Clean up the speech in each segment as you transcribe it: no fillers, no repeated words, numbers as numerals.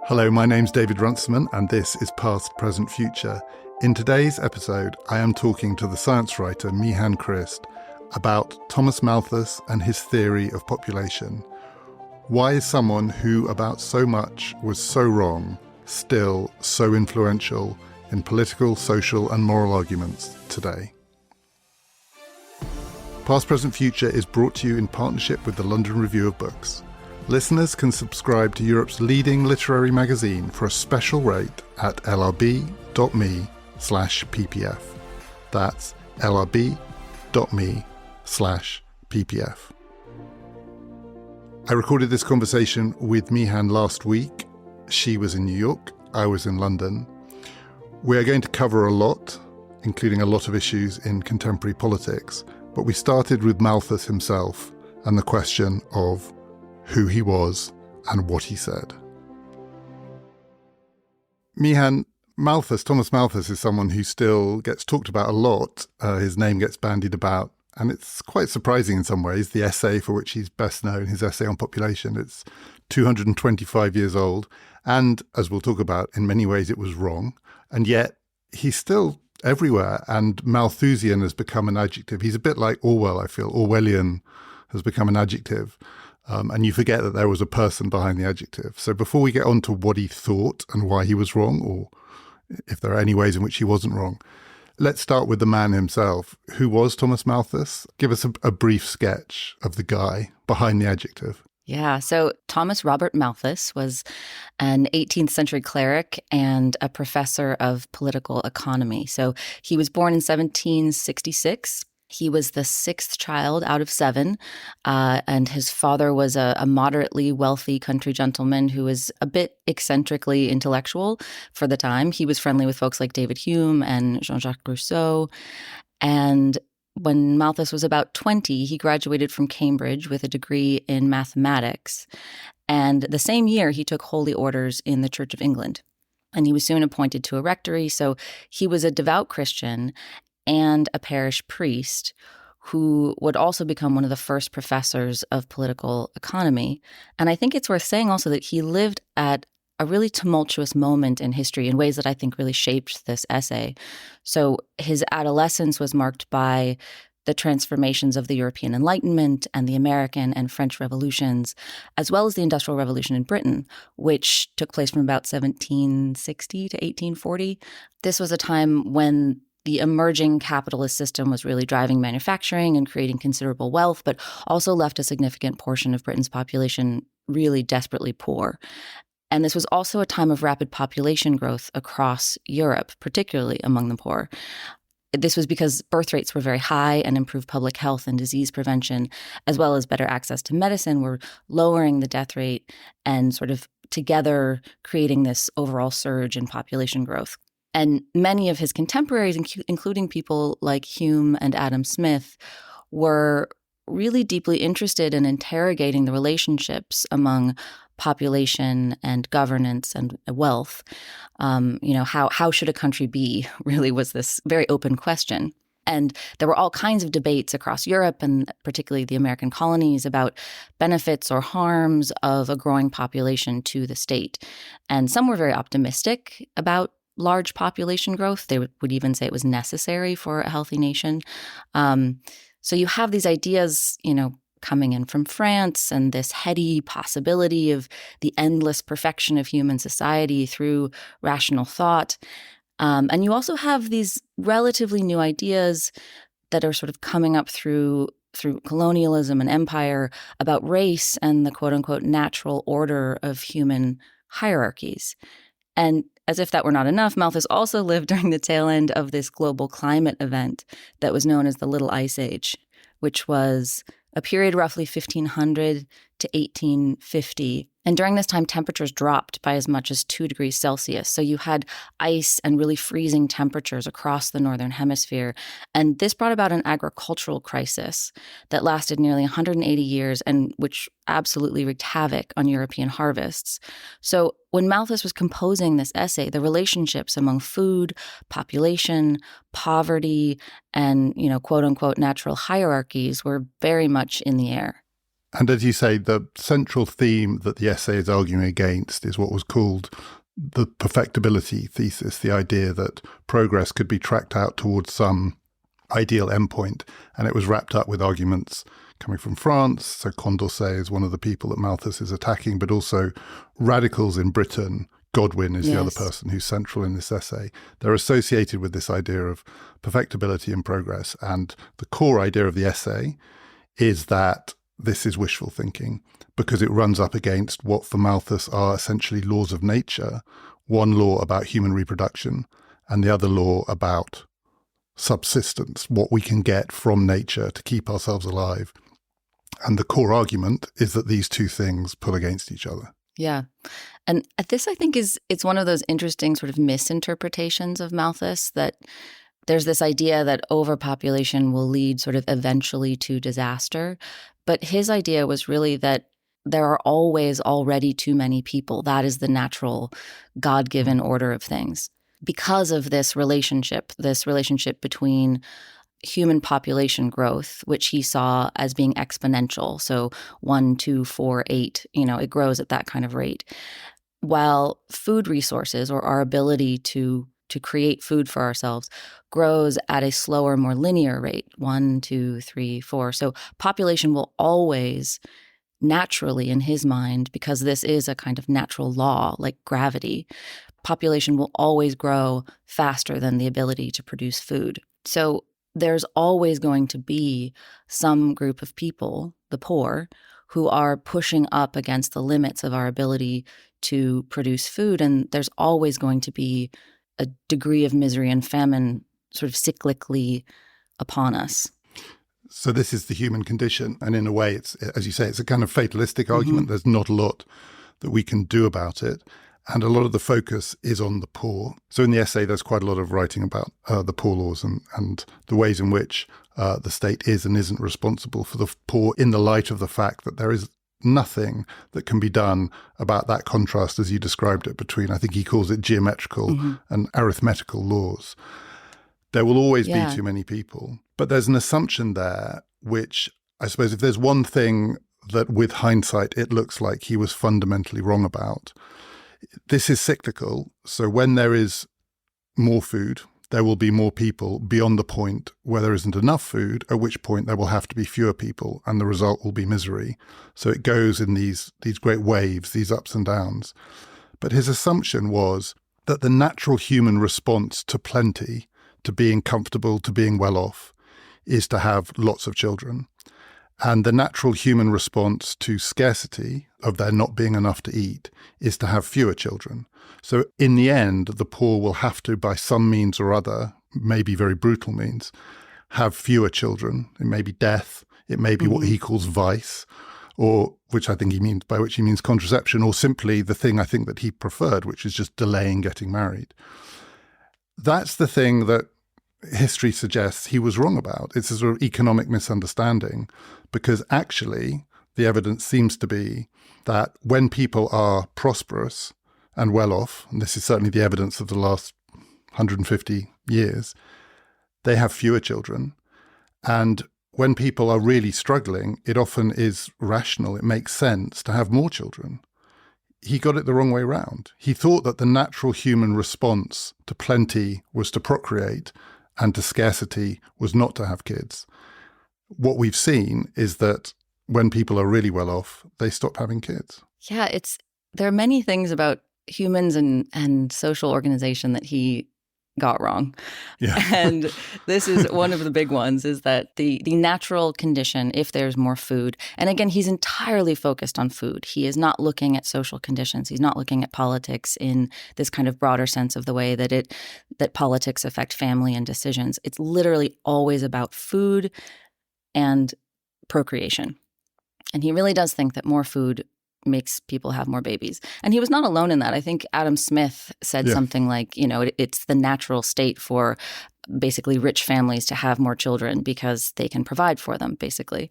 Hello, my name's David Runciman, and this is Past, Present, Future. In today's episode, I am talking to the science writer Meehan Crist about Thomas Malthus and his theory of population. Why is someone who about so much was so wrong still so influential in political, social and moral arguments today? Past, Present, Future is brought to you in partnership with the London Review of Books. Listeners can subscribe to Europe's leading literary magazine for a special rate at lrb.me/ppf. That's lrb.me/ppf. I recorded this conversation with Meehan last week. She was in New York, I was in London. We are going to cover a lot, including a lot of issues in contemporary politics, but we started with Malthus himself and the question of who he was and what he said. Meehan, Thomas Malthus is someone who still gets talked about a lot. His name gets bandied about, and it's quite surprising in some ways. The essay for which he's best known, his essay on population, it's 225 years old. And as we'll talk about, in many ways it was wrong. And yet he's still everywhere, and Malthusian has become an adjective. He's a bit like Orwell, I feel. Orwellian has become an adjective. And you forget that there was a person behind the adjective. So before we get on to what he thought and why he was wrong, or if there are any ways in which he wasn't wrong, let's start with the man himself. Who was Thomas Malthus? Give us a brief sketch of the guy behind the adjective. Yeah, so Thomas Robert Malthus was an 18th century cleric and a professor of political economy. So he was born in 1766. He was the sixth child out of seven, and his father was a moderately wealthy country gentleman who was a bit eccentrically intellectual for the time. He was friendly with folks like David Hume and Jean-Jacques Rousseau. And when Malthus was about 20, he graduated from Cambridge with a degree in mathematics. And the same year, he took holy orders in the Church of England. And he was soon appointed to a rectory, so he was a devout Christian and a parish priest who would also become one of the first professors of political economy. And I think it's worth saying also that he lived at a really tumultuous moment in history in ways that I think really shaped this essay. So his adolescence was marked by the transformations of the European Enlightenment and the American and French revolutions, as well as the Industrial Revolution in Britain, which took place from about 1760 to 1840. This was a time when the emerging capitalist system was really driving manufacturing and creating considerable wealth, but also left a significant portion of Britain's population really desperately poor. And this was also a time of rapid population growth across Europe, particularly among the poor. This was because birth rates were very high, and improved public health and disease prevention, as well as better access to medicine, were lowering the death rate and sort of together creating this overall surge in population growth. And many of his contemporaries, including people like Hume and Adam Smith, were really deeply interested in interrogating the relationships among population and governance and wealth. How should a country be, really was this very open question. And there were all kinds of debates across Europe and particularly the American colonies about benefits or harms of a growing population to the state. And some were very optimistic about large population growth. They would even say it was necessary for a healthy nation. So you have these ideas, coming in from France and this heady possibility of the endless perfection of human society through rational thought. And you also have these relatively new ideas that are sort of coming up through colonialism and empire about race and the quote-unquote natural order of human hierarchies. And as if that were not enough, Malthus also lived during the tail end of this global climate event that was known as the Little Ice Age, which was a period roughly 1500 to 1850. And during this time, temperatures dropped by as much as 2 degrees Celsius. So you had ice and really freezing temperatures across the northern hemisphere. And this brought about an agricultural crisis that lasted nearly 180 years and which absolutely wreaked havoc on European harvests. So when Malthus was composing this essay, the relationships among food, population, poverty, and, quote unquote, natural hierarchies were very much in the air. And as you say, the central theme that the essay is arguing against is what was called the perfectibility thesis, the idea that progress could be tracked out towards some ideal endpoint. And it was wrapped up with arguments coming from France. So Condorcet is one of the people that Malthus is attacking, but also radicals in Britain. Godwin is the other person who's central in this essay. They're associated with this idea of perfectibility and progress. And the core idea of the essay is that this is wishful thinking because it runs up against what for Malthus are essentially laws of nature, one law about human reproduction and the other law about subsistence, what we can get from nature to keep ourselves alive. And the core argument is that these two things pull against each other. Yeah. And this, I think, it's one of those interesting sort of misinterpretations of Malthus, that there's this idea that overpopulation will lead sort of eventually to disaster. But his idea was really that there are always already too many people. That is the natural God-given order of things. Because of this relationship between human population growth, which he saw as being exponential. So 1, 2, 4, 8, it grows at that kind of rate. While food resources, or our ability to create food for ourselves, grows at a slower, more linear rate, 1, 2, 3, 4. So population will always naturally, in his mind, because this is a kind of natural law like gravity, population will always grow faster than the ability to produce food. So there's always going to be some group of people, the poor, who are pushing up against the limits of our ability to produce food. And there's always going to be a degree of misery and famine sort of cyclically upon us. So this is the human condition. And in a way, it's, as you say, it's a kind of fatalistic argument. There's not a lot that we can do about it. And a lot of the focus is on the poor. So in the essay, there's quite a lot of writing about the poor laws and the ways in which the state is and isn't responsible for the poor, in the light of the fact that there is nothing that can be done about that contrast, as you described it, between, I think he calls it geometrical and arithmetical laws. There will always be too many people. But there's an assumption there, which I suppose if there's one thing that with hindsight it looks like he was fundamentally wrong about, this is cyclical. So when there is more food, there will be more people beyond the point where there isn't enough food, at which point there will have to be fewer people and the result will be misery. So it goes in these great waves, these ups and downs. But his assumption was that the natural human response to plenty, to being comfortable, to being well off, is to have lots of children. And the natural human response to scarcity, of there not being enough to eat, is to have fewer children. So in the end, the poor will have to, by some means or other, maybe very brutal means, have fewer children. It may be death. It may be what he calls vice, or which I think he means, by which he means contraception, or simply the thing I think that he preferred, which is just delaying getting married. That's the thing that history suggests he was wrong about. It's a sort of economic misunderstanding, because actually the evidence seems to be that when people are prosperous and well off, and this is certainly the evidence of the last 150 years, they have fewer children. And when people are really struggling, it often is rational. It makes sense to have more children. He got it the wrong way round. He thought that the natural human response to plenty was to procreate, and to scarcity was not to have kids. What we've seen is that when people are really well off, they stop having kids. Yeah, there are many things about humans and social organization that he got wrong. Yeah. And this is one of the big ones, is that the natural condition, if there's more food, and again, he's entirely focused on food. He is not looking at social conditions. He's not looking at politics in this kind of broader sense of the way that politics affect family and decisions. It's literally always about food and procreation. And he really does think that more food makes people have more babies. And he was not alone in that. I think Adam Smith said something like, it's the natural state for basically rich families to have more children because they can provide for them, basically.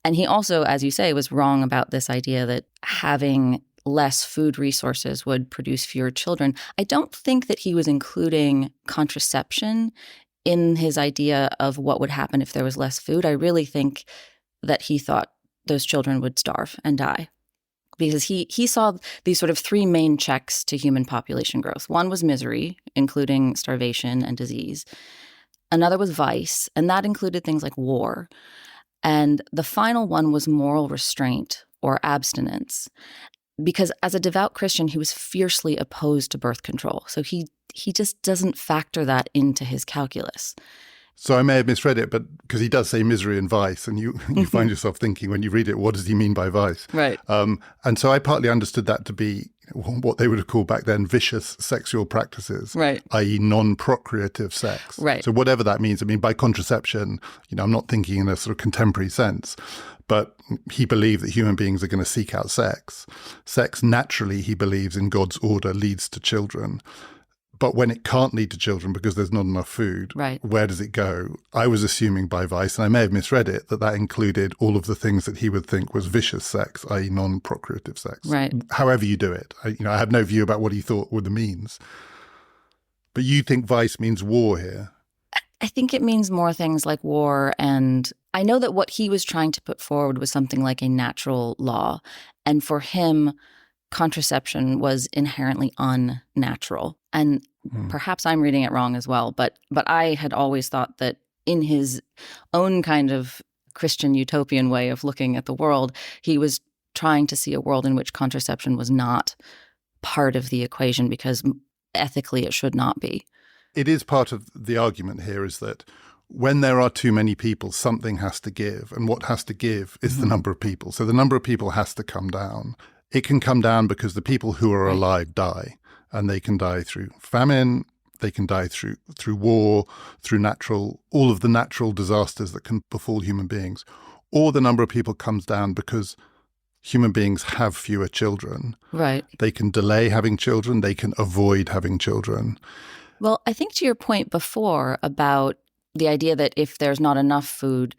And he also, as you say, was wrong about this idea that having less food resources would produce fewer children. I don't think that he was including contraception in his idea of what would happen if there was less food. I really think that he thought those children would starve and die. Because he saw these sort of three main checks to human population growth. One was misery, including starvation and disease. Another was vice, and that included things like war. And the final one was moral restraint or abstinence. Because as a devout Christian, he was fiercely opposed to birth control. So he just doesn't factor that into his calculus. So I may have misread it, but because he does say misery and vice, and you find yourself thinking when you read it, what does he mean by vice? Right. And so I partly understood that to be what they would have called back then vicious sexual practices, right, i.e. non-procreative sex. Right. So whatever that means, I mean, by contraception, I'm not thinking in a sort of contemporary sense, but he believed that human beings are going to seek out sex. Sex naturally, he believes, in God's order leads to children. But when it can't lead to children because there's not enough food, right, where does it go? I was assuming by vice, and I may have misread it, that included all of the things that he would think was vicious sex, i.e. non-procreative sex. Right. However you do it. I have no view about what he thought were the means. But you think vice means war here? I think it means more things like war. And I know that what he was trying to put forward was something like a natural law. And for him, contraception was inherently unnatural. And perhaps I'm reading it wrong as well, but I had always thought that in his own kind of Christian utopian way of looking at the world, he was trying to see a world in which contraception was not part of the equation because ethically it should not be. It is part of the argument here is that when there are too many people, something has to give. And what has to give is the number of people. So the number of people has to come down. It can come down because the people who are alive die. And they can die through famine, they can die through war, through all of the natural disasters that can befall human beings. Or the number of people comes down because human beings have fewer children. Right. They can delay having children, they can avoid having children. Well, I think to your point before about the idea that if there's not enough food,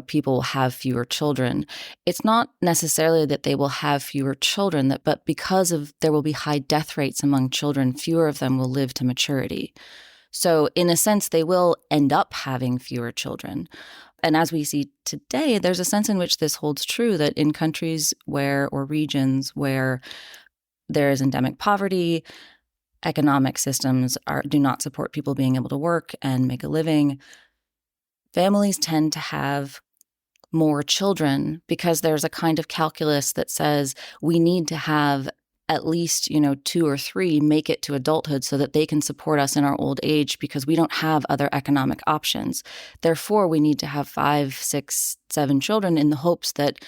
people have fewer children. It's not necessarily that they will have fewer children, but because there will be high death rates among children, fewer of them will live to maturity. So in a sense, they will end up having fewer children. And as we see today, there's a sense in which this holds true that in countries or regions where there is endemic poverty, economic systems do not support people being able to work and make a living, families tend to have more children because there's a kind of calculus that says we need to have at least, 2 or 3 make it to adulthood so that they can support us in our old age because we don't have other economic options. Therefore, we need to have 5, 6, 7 children in the hopes that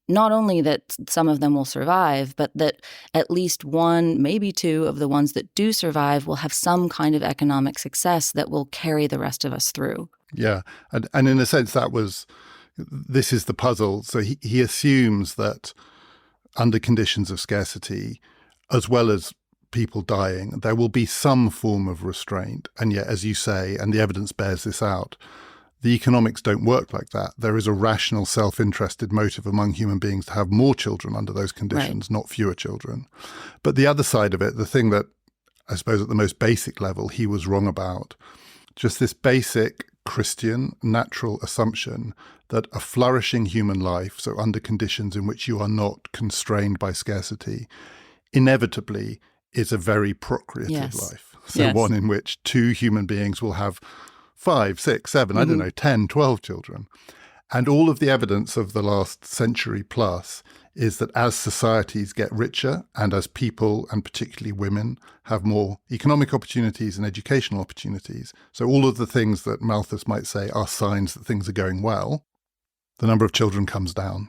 not only that some of them will survive, but that at least 1, maybe 2 of the ones that do survive will have some kind of economic success that will carry the rest of us through. Yeah. And in a sense, this is the puzzle. So he assumes that under conditions of scarcity, as well as people dying, there will be some form of restraint. And yet, as you say, and the evidence bears this out, the economics don't work like that. There is a rational, self-interested motive among human beings to have more children under those conditions, not fewer children. But the other side of it, the thing that I suppose at the most basic level he was wrong about, just this basic Christian natural assumption that a flourishing human life, so under conditions in which you are not constrained by scarcity, inevitably is a very procreative life. So one in which 2 human beings will have 5, 6, 7, I don't know, 10, 12 children. And all of the evidence of the last century plus is that as societies get richer and as people, and particularly women, have more economic opportunities and educational opportunities, so all of the things that Malthus might say are signs that things are going well, the number of children comes down.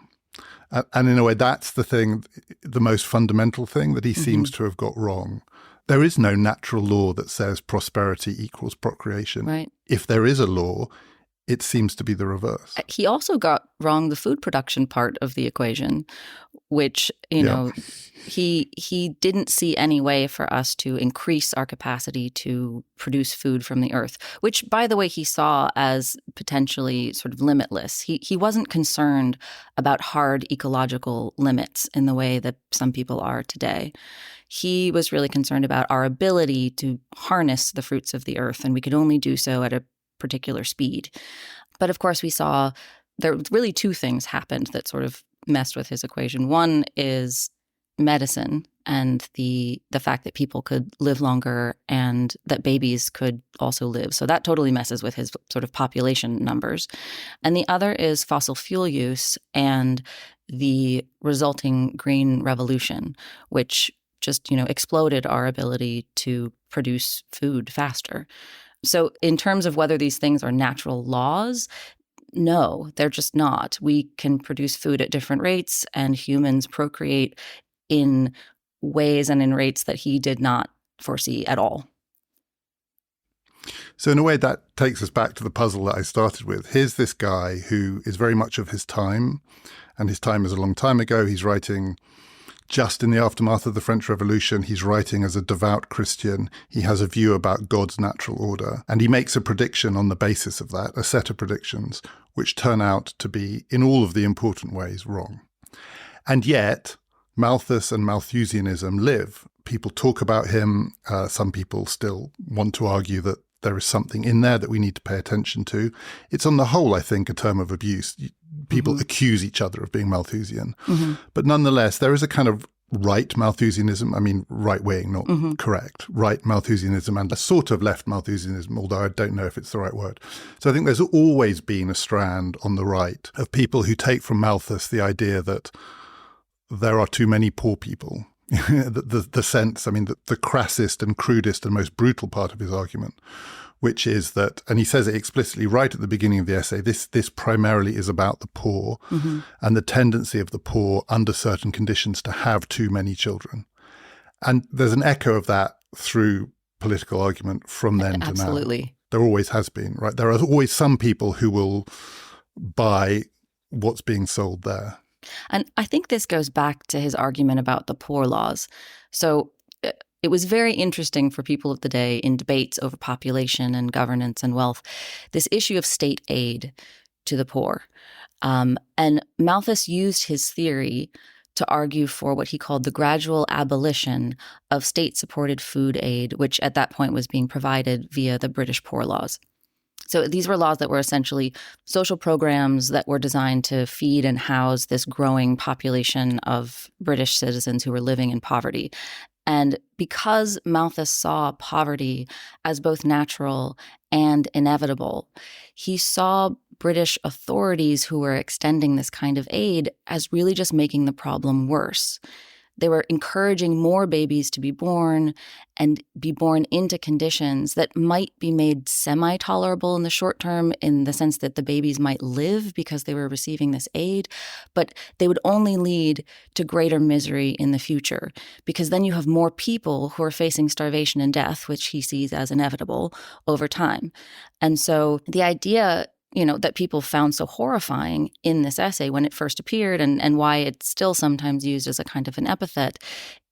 And in a way, that's the most fundamental thing that he seems to have got wrong. There is no natural law that says prosperity equals procreation. Right. If there is a law, it seems to be the reverse. He also got wrong the food production part of the equation, which, he didn't see any way for us to increase our capacity to produce food from the earth, which, by the way, he saw as potentially sort of limitless. He wasn't concerned about hard ecological limits in the way that some people are today. He was really concerned about our ability to harness the fruits of the earth, and we could only do so at a particular speed. But of course, we saw there really 2 things happened that sort of messed with his equation. One is medicine and the fact that people could live longer and that babies could also live. So that totally messes with his sort of population numbers. And the other is fossil fuel use and the resulting green revolution, which just, exploded our ability to produce food faster. So in terms of whether these things are natural laws, no, they're just not. We can produce food at different rates, and humans procreate in ways and in rates that he did not foresee at all. So in a way, that takes us back to the puzzle that I started with. Here's this guy who is very much of his time, and his time is a long time ago. He's writing just in the aftermath of the French Revolution. He's writing as a devout Christian. He has a view about God's natural order, and he makes a prediction on the basis of that, a set of predictions, which turn out to be, in all of the important ways, wrong. And yet, Malthus and Malthusianism live. People talk about him. Some people still want to argue that there is something in there that we need to pay attention to. It's on the whole, I think, a term of abuse. People accuse each other of being Malthusian. But nonetheless, there is a kind of right Malthusianism. I mean, right-wing, not correct. Right Malthusianism and a sort of left Malthusianism, although I don't know if it's the right word. So I think there's always been a strand on the right of people who take from Malthus the idea that there are too many poor people. the sense, I mean, the crassest and crudest and most brutal part of his argument, which is that, and he says it explicitly right at the beginning of the essay, this primarily is about the poor and the tendency of the poor under certain conditions to have too many children. And there's an echo of that through political argument from then to now. Absolutely. There always has been, right? There are always some people who will buy what's being sold there. And I think this goes back to his argument about the poor laws. So it was very interesting for people of the day in debates over population and governance and wealth, this issue of state aid to the poor. And Malthus used his theory to argue for what he called the gradual abolition of state-supported food aid, which at that point was being provided via the British Poor Laws. So these were laws that were essentially social programs that were designed to feed and house this growing population of British citizens who were living in poverty. And because Malthus saw poverty as both natural and inevitable, he saw British authorities who were extending this kind of aid as really just making the problem worse. They were encouraging more babies to be born and be born into conditions that might be made semi-tolerable in the short term, in the sense that the babies might live because they were receiving this aid, but they would only lead to greater misery in the future, because then you have more people who are facing starvation and death, which he sees as inevitable over time. And so the idea that people found so horrifying in this essay when it first appeared, and why it's still sometimes used as a kind of an epithet,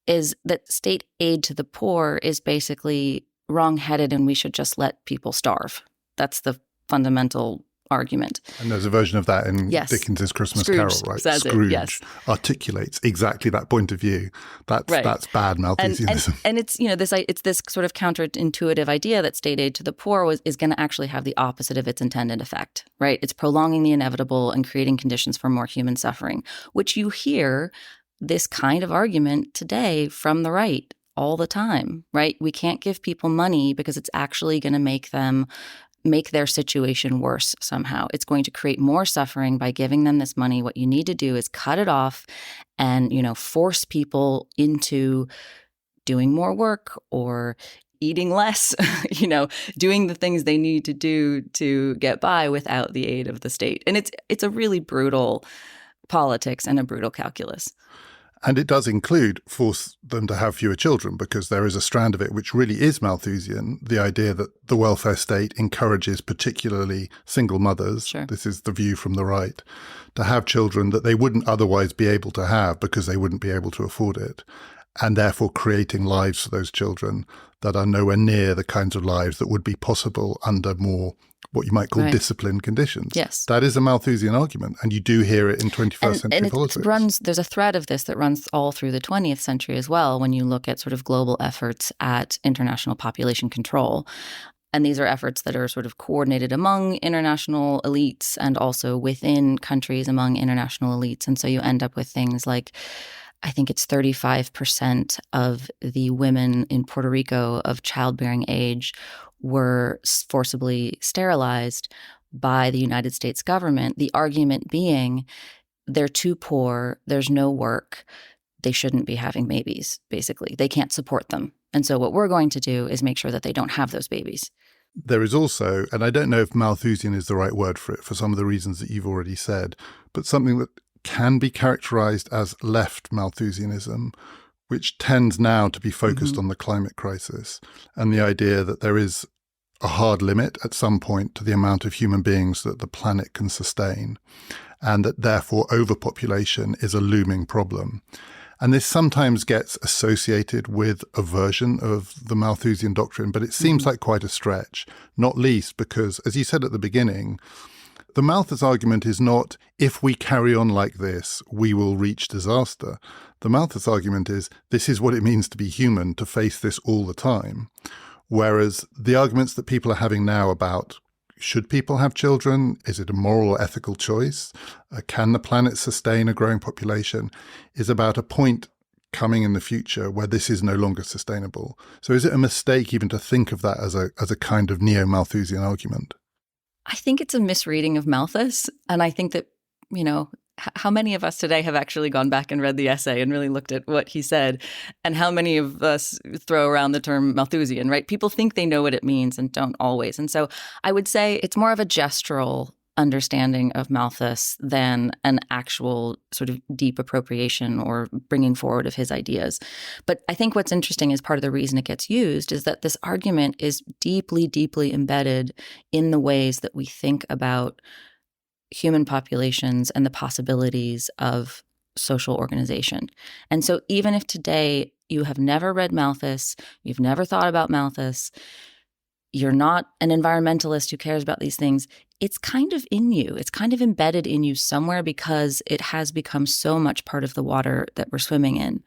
is that state aid to the poor is basically wrong-headed and we should just let people starve. That's the fundamental argument. And there's a version of that in Dickens's Christmas Scrooge Carol, right? Scrooge articulates exactly that point of view. That's bad Malthusianism. And it's it's this sort of counterintuitive idea that state aid to the poor is going to actually have the opposite of its intended effect, right? It's prolonging the inevitable and creating conditions for more human suffering, which you hear this kind of argument today from the right all the time, right? We can't give people money because it's actually going to make their situation worse somehow. It's going to create more suffering by giving them this money. What you need to do is cut it off and, force people into doing more work or eating less, doing the things they need to do to get by without the aid of the state. And it's a really brutal politics and a brutal calculus. And it does include force them to have fewer children, because there is a strand of it which really is Malthusian, the idea that the welfare state encourages particularly single mothers, this is the view from the right, to have children that they wouldn't otherwise be able to have because they wouldn't be able to afford it, and therefore creating lives for those children that are nowhere near the kinds of lives that would be possible under more what you might call disciplined conditions. Yes. That is a Malthusian argument, and you do hear it in 21st century politics. There's a thread of this that runs all through the 20th century as well, when you look at sort of global efforts at international population control. And these are efforts that are sort of coordinated among international elites and also within countries among international elites. And so you end up with things like, I think it's 35% of the women in Puerto Rico of childbearing age were forcibly sterilized by the United States government. The argument being they're too poor, there's no work, they shouldn't be having babies, basically. They can't support them. And so what we're going to do is make sure that they don't have those babies. There is also, and I don't know if Malthusian is the right word for it for some of the reasons that you've already said, but something that can be characterized as left Malthusianism, which tends now to be focused on the climate crisis and the idea that there is a hard limit at some point to the amount of human beings that the planet can sustain, and that therefore overpopulation is a looming problem. And this sometimes gets associated with a version of the Malthusian doctrine, but it seems like quite a stretch, not least because, as you said at the beginning, the Malthus argument is not, if we carry on like this, we will reach disaster. The Malthus argument is, this is what it means to be human, to face this all the time. Whereas the arguments that people are having now about, should people have children? Is it a moral or ethical choice? Can the planet sustain a growing population? Is about a point coming in the future where this is no longer sustainable. So is it a mistake even to think of that as a kind of neo-Malthusian argument? I think it's a misreading of Malthus. And I think that, how many of us today have actually gone back and read the essay and really looked at what he said? And how many of us throw around the term Malthusian, right? People think they know what it means and don't always. And so I would say it's more of a gestural understanding of Malthus than an actual sort of deep appropriation or bringing forward of his ideas. But I think what's interesting is part of the reason it gets used is that this argument is deeply, deeply embedded in the ways that we think about human populations and the possibilities of social organization. And so even if today you have never read Malthus, you've never thought about Malthus, you're not an environmentalist who cares about these things, it's kind of in you. It's kind of embedded in you somewhere because it has become so much part of the water that we're swimming in.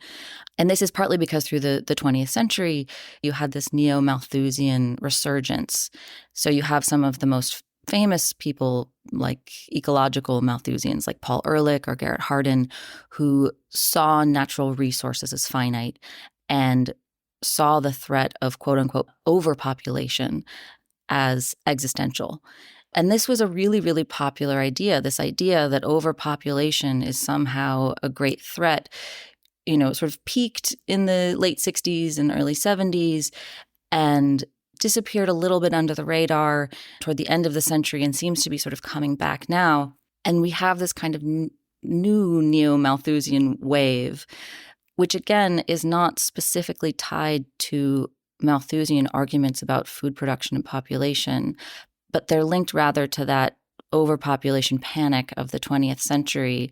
And this is partly because through the 20th century, you had this neo-Malthusian resurgence. So you have some of the most famous people like ecological Malthusians like Paul Ehrlich or Garrett Hardin, who saw natural resources as finite and saw the threat of quote unquote overpopulation as existential. And this was a really, really popular idea, this idea that overpopulation is somehow a great threat. Sort of peaked in the late 60s and early 70s and disappeared a little bit under the radar toward the end of the century and seems to be sort of coming back now. And we have this kind of new neo-Malthusian wave, which again is not specifically tied to Malthusian arguments about food production and population, but they're linked rather to that overpopulation panic of the 20th century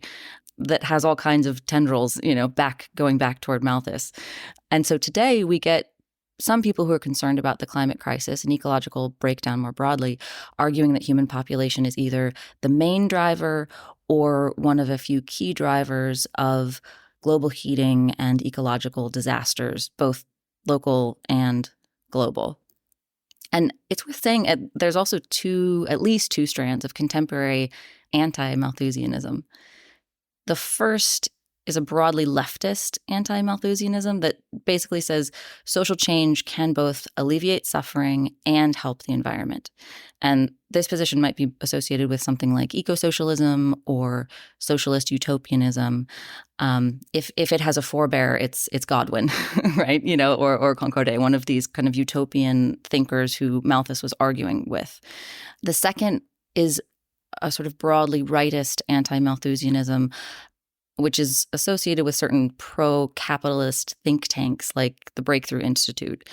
that has all kinds of tendrils, going back toward Malthus. And so today we get some people who are concerned about the climate crisis and ecological breakdown more broadly, arguing that human population is either the main driver or one of a few key drivers of global heating and ecological disasters, both local and global. And it's worth saying there's also at least two strands of contemporary anti-Malthusianism. The first is a broadly leftist anti-Malthusianism that basically says social change can both alleviate suffering and help the environment. And this position might be associated with something like eco-socialism or socialist utopianism. If it has a forebear, it's Godwin, right? Or Concordet, one of these kind of utopian thinkers who Malthus was arguing with. The second is a sort of broadly rightist anti-Malthusianism, which is associated with certain pro-capitalist think tanks like the Breakthrough Institute.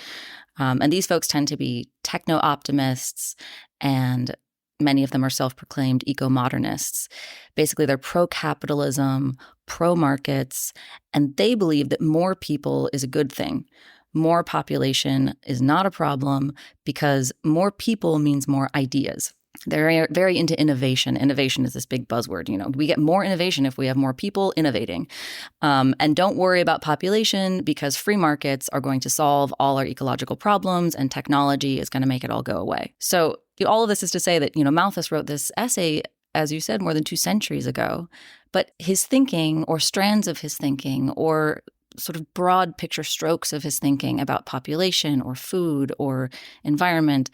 And these folks tend to be techno-optimists, and many of them are self-proclaimed eco-modernists. Basically, they're pro-capitalism, pro-markets, and they believe that more people is a good thing. More population is not a problem because more people means more ideas. They're very into innovation. Innovation is this big buzzword. We get more innovation if we have more people innovating. And don't worry about population because free markets are going to solve all our ecological problems and technology is going to make it all go away. So all of this is to say that, Malthus wrote this essay, as you said, more than 2 centuries ago. But his thinking or strands of his thinking or sort of broad picture strokes of his thinking about population or food or environment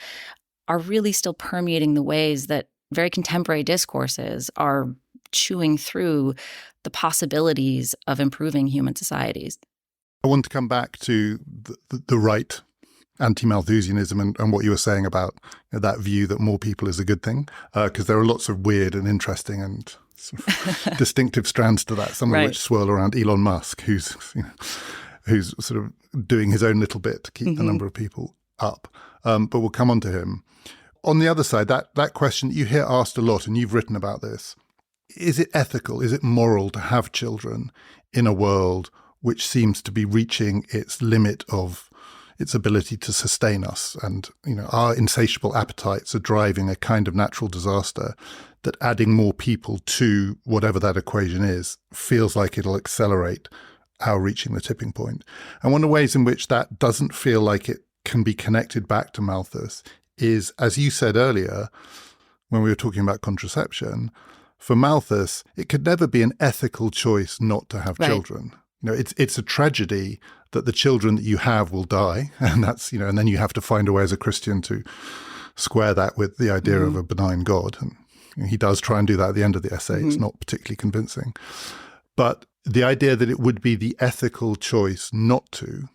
are really still permeating the ways that very contemporary discourses are chewing through the possibilities of improving human societies. I want to come back to the right anti-Malthusianism and what you were saying about that view that more people is a good thing, because there are lots of weird and interesting and sort of distinctive strands to that, some of which swirl around Elon Musk, who's sort of doing his own little bit to keep the number of people up. But we'll come on to him. On the other side, that question that you hear asked a lot, and you've written about this, is it ethical, is it moral to have children in a world which seems to be reaching its limit of its ability to sustain us? And, our insatiable appetites are driving a kind of natural disaster that adding more people to whatever that equation is feels like it'll accelerate our reaching the tipping point. And one of the ways in which that doesn't feel like it can be connected back to Malthus is, as you said earlier, when we were talking about contraception, for Malthus, it could never be an ethical choice not to have children. It's a tragedy that the children that you have will die. And that's, and then you have to find a way as a Christian to square that with the idea of a benign God. And he does try and do that at the end of the essay. It's not particularly convincing. But the idea that it would be the ethical choice not to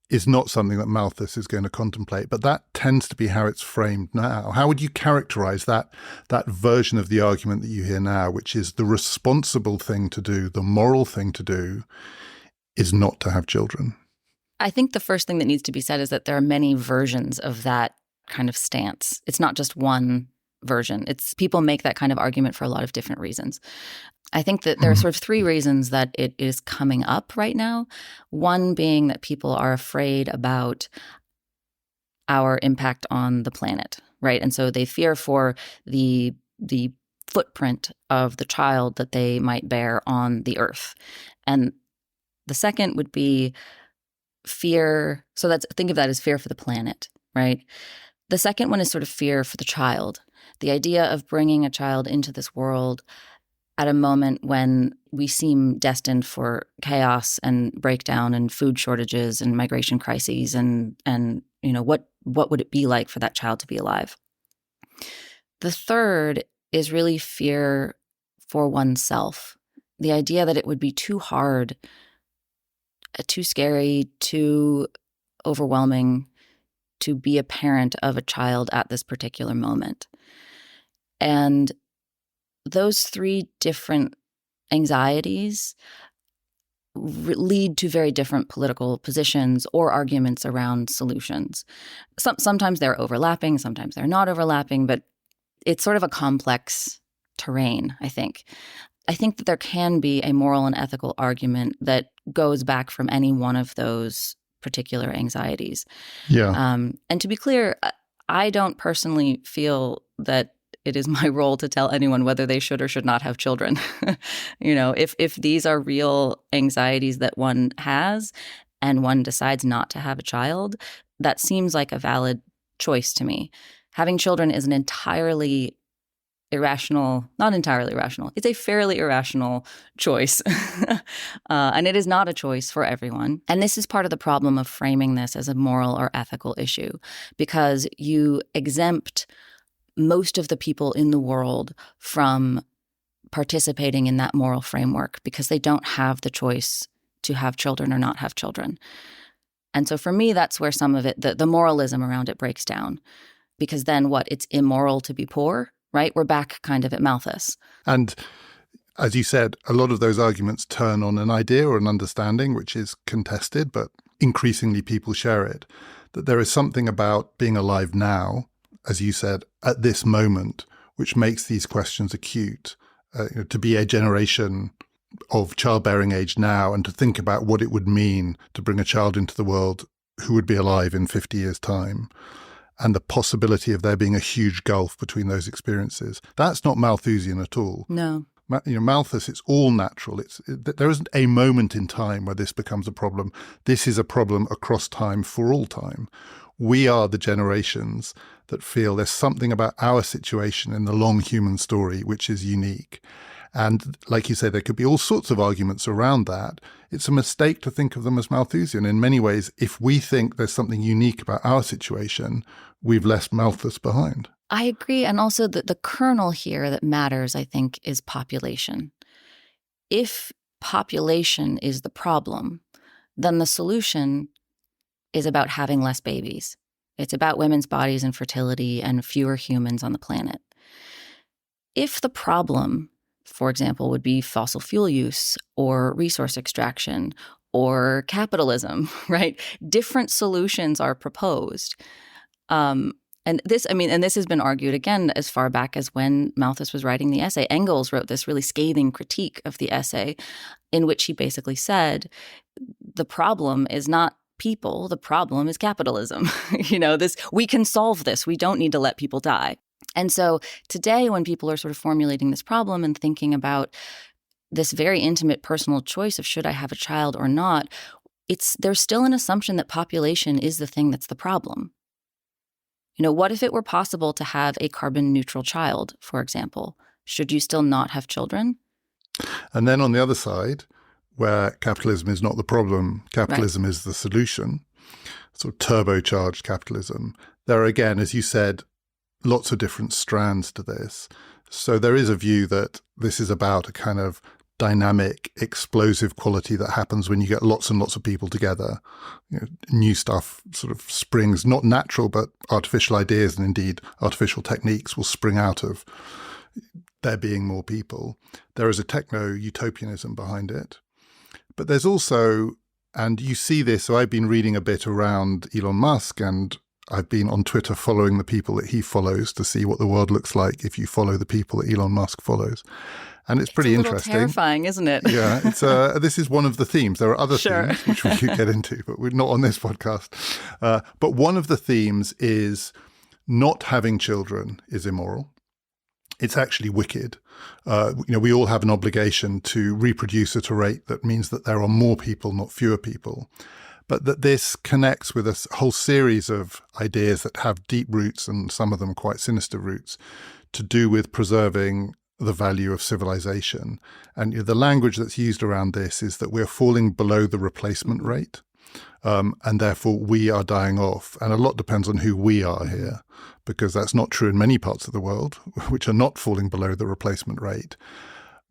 is not something that Malthus is going to contemplate, but that tends to be how it's framed now. How would you characterize that version of the argument that you hear now, which is the responsible thing to do, the moral thing to do, is not to have children? I think the first thing that needs to be said is that there are many versions of that kind of stance. It's not just one version. People make that kind of argument for a lot of different reasons. I think that there are sort of 3 reasons that it is coming up right now. One being that people are afraid about our impact on the planet, right? And so they fear for the footprint of the child that they might bear on the earth. And the second would be fear. So think of that as fear for the planet, right? The second one is sort of fear for the child. The idea of bringing a child into this world at a moment when we seem destined for chaos and breakdown and food shortages and migration crises and what would it be like for that child to be alive? The third is really fear for oneself. The idea that it would be too hard, too scary, too overwhelming to be a parent of a child at this particular moment. And those 3 different anxieties lead to very different political positions or arguments around solutions. Sometimes they're overlapping, sometimes they're not overlapping, but it's sort of a complex terrain, I think. I think that there can be a moral and ethical argument that goes back from any one of those particular anxieties. Yeah. And to be clear, I don't personally feel that it is my role to tell anyone whether they should or should not have children. If these are real anxieties that one has and one decides not to have a child, that seems like a valid choice to me. Having children is an entirely irrational, not entirely irrational. It's a fairly irrational choice. And it is not a choice for everyone. And this is part of the problem of framing this as a moral or ethical issue, because you exempt most of the people in the world from participating in that moral framework because they don't have the choice to have children or not have children. And so for me, that's where some of it, the moralism around it breaks down. Because then it's immoral to be poor, right? We're back kind of at Malthus. And as you said, a lot of those arguments turn on an idea or an understanding, which is contested, but increasingly people share it, that there is something about being alive now, as you said, at this moment, which makes these questions acute. To be a generation of childbearing age now and to think about what it would mean to bring a child into the world who would be alive in 50 years' time, and the possibility of there being a huge gulf between those experiences. That's not Malthusian at all. No. Malthus, it's all natural. There isn't a moment in time where this becomes a problem. This is a problem across time for all time. We are the generations that feel there's something about our situation in the long human story which is unique. And like you say, there could be all sorts of arguments around that. It's a mistake to think of them as Malthusian. In many ways, if we think there's something unique about our situation, we've left Malthus behind. I agree. And also the kernel here that matters, I think, is population. If population is the problem, then the solution is about having less babies. It's about women's bodies and fertility and fewer humans on the planet. If the problem, for example, would be fossil fuel use or resource extraction or capitalism, right? Different solutions are proposed. And this has been argued again as far back as when Malthus was writing the essay. Engels wrote this really scathing critique of the essay in which he basically said, the problem is not people, the problem is capitalism. We can solve this. We don't need to let people die. And so today, when people are sort of formulating this problem and thinking about this very intimate personal choice of should I have a child or not, there's still an assumption that population is the thing that's the problem. What if it were possible to have a carbon neutral child, for example? Should you still not have children? And then on the other side, where capitalism is not the problem, capitalism is the solution, sort of turbocharged capitalism, there are, again, as you said, lots of different strands to this. So there is a view that this is about a kind of dynamic, explosive quality that happens when you get lots and lots of people together. New stuff sort of springs, not natural, but artificial ideas and indeed artificial techniques will spring out of there being more people. There is a techno-utopianism behind it. But there's also, and you see this, so I've been reading a bit around Elon Musk, and I've been on Twitter following the people that he follows to see what the world looks like if you follow the people that Elon Musk follows. And it's pretty interesting. Terrifying, isn't it? Yeah, this is one of the themes. There are other themes which we could get into, but we're not on this podcast. But one of the themes is not having children is immoral. It's actually wicked. We all have an obligation to reproduce at a rate that means that there are more people, not fewer people. But that this connects with a whole series of ideas that have deep roots, and some of them quite sinister roots, to do with preserving the value of civilization. And the language that's used around this is that we're falling below the replacement rate, and therefore we are dying off. And a lot depends on who we are here, because that's not true in many parts of the world, which are not falling below the replacement rate.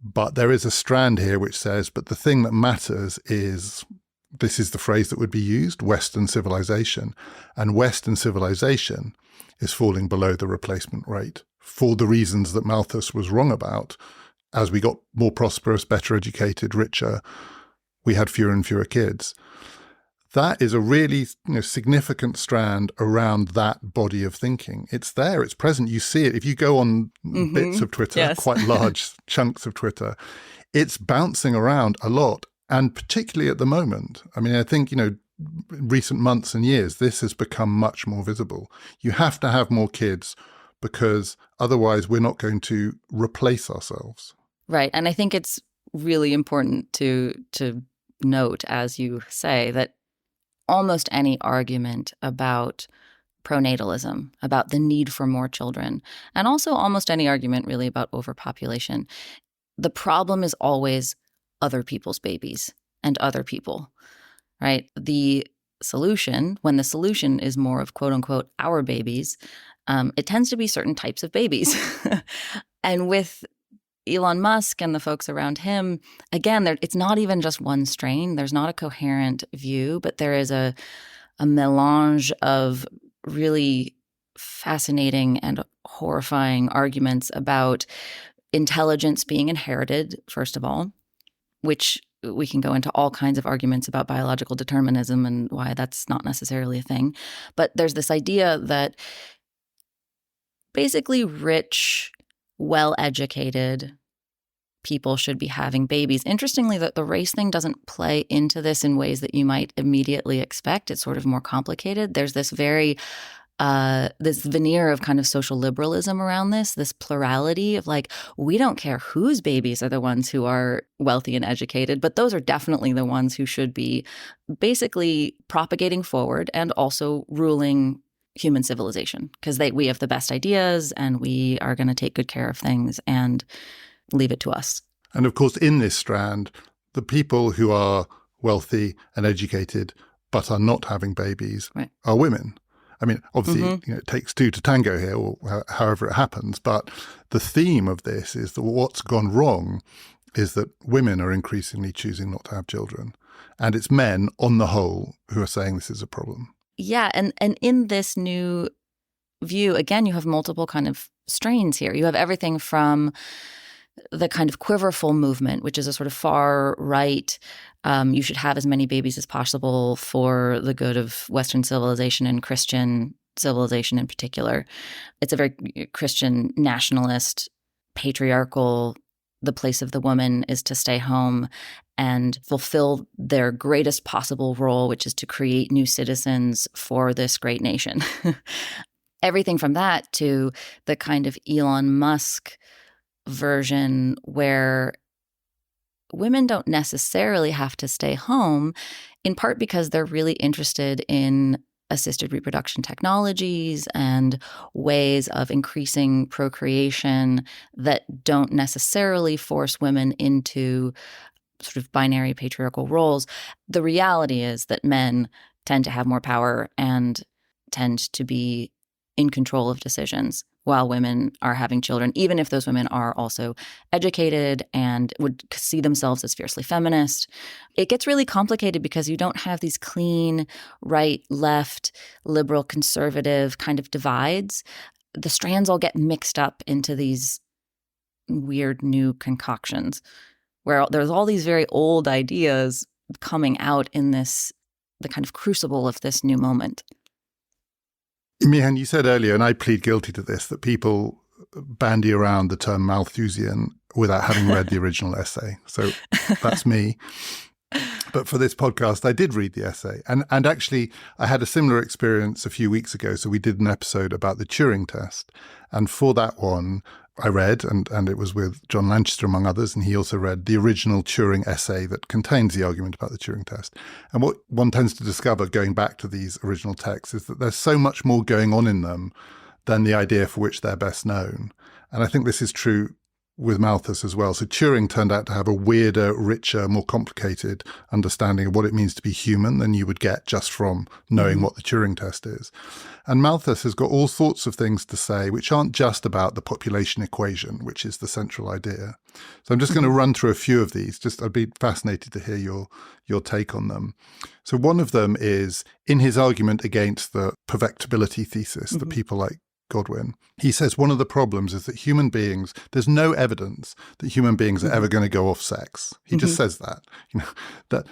But there is a strand here which says, but the thing that matters is, this is the phrase that would be used, Western civilization. And Western civilization is falling below the replacement rate for the reasons that Malthus was wrong about. As we got more prosperous, better educated, richer, we had fewer and fewer kids. That is a really significant strand around that body of thinking. It's there, it's present, you see it. If you go on bits of Twitter, quite large chunks of Twitter, it's bouncing around a lot. And particularly at the moment, I think, recent months and years, this has become much more visible. You have to have more kids because otherwise we're not going to replace ourselves. Right. And I think it's really important to note, as you say, that almost any argument about pronatalism, about the need for more children, and also almost any argument really about overpopulation, the problem is always other people's babies and other people, right? The solution, when the solution is more of quote unquote our babies, it tends to be certain types of babies. And with Elon Musk and the folks around him, again, it's not even just one strain. There's not a coherent view, but there is a melange of really fascinating and horrifying arguments about intelligence being inherited, first of all, which we can go into all kinds of arguments about biological determinism and why that's not necessarily a thing. But there's this idea that basically rich, well-educated people should be having babies. Interestingly, the race thing doesn't play into this in ways that you might immediately expect. It's sort of more complicated. There's this very this veneer of kind of social liberalism around this plurality of like, we don't care whose babies are the ones who are wealthy and educated, but those are definitely the ones who should be basically propagating forward and also ruling human civilization, because we have the best ideas and we are going to take good care of things and leave it to us. And of course, in this strand, the people who are wealthy and educated but are not having babies are women. I mean, obviously, it takes two to tango here, or however it happens. But the theme of this is that what's gone wrong is that women are increasingly choosing not to have children. And it's men, on the whole, who are saying this is a problem. Yeah. And in this new view, again, you have multiple kind of strains here. You have everything from the kind of quiverful movement, which is a sort of far right, you should have as many babies as possible for the good of Western civilization and Christian civilization in particular. It's a very Christian nationalist, patriarchal, the place of the woman is to stay home and fulfill their greatest possible role, which is to create new citizens for this great nation. Everything from that to the kind of Elon Musk version where women don't necessarily have to stay home, in part because they're really interested in assisted reproduction technologies and ways of increasing procreation that don't necessarily force women into sort of binary patriarchal roles. The reality is that men tend to have more power and tend to be in control of decisions while women are having children, even if those women are also educated and would see themselves as fiercely feminist. It gets really complicated because you don't have these clean right, left, liberal, conservative kind of divides. The strands all get mixed up into these weird new concoctions where there's all these very old ideas coming out in the kind of crucible of this new moment. Meehan, you said earlier, and I plead guilty to this, that people bandy around the term Malthusian without having read the original essay. So that's me. But for this podcast, I did read the essay. And actually, I had a similar experience a few weeks ago. So we did an episode about the Turing test. And for that one, I read, and it was with John Lanchester, among others, and he also read the original Turing essay that contains the argument about the Turing test. And what one tends to discover going back to these original texts is that there's so much more going on in them than the idea for which they're best known. And I think this is true with Malthus as well. So Turing turned out to have a weirder, richer, more complicated understanding of what it means to be human than you would get just from knowing what the Turing test is. And Malthus has got all sorts of things to say which aren't just about the population equation, which is the central idea. So I'm just going to run through a few of these. I'd be fascinated to hear your take on them. So one of them is in his argument against the perfectibility thesis that people like Godwin. He says one of the problems is that human beings, there's no evidence that human beings are ever going to go off sex. He just says that, that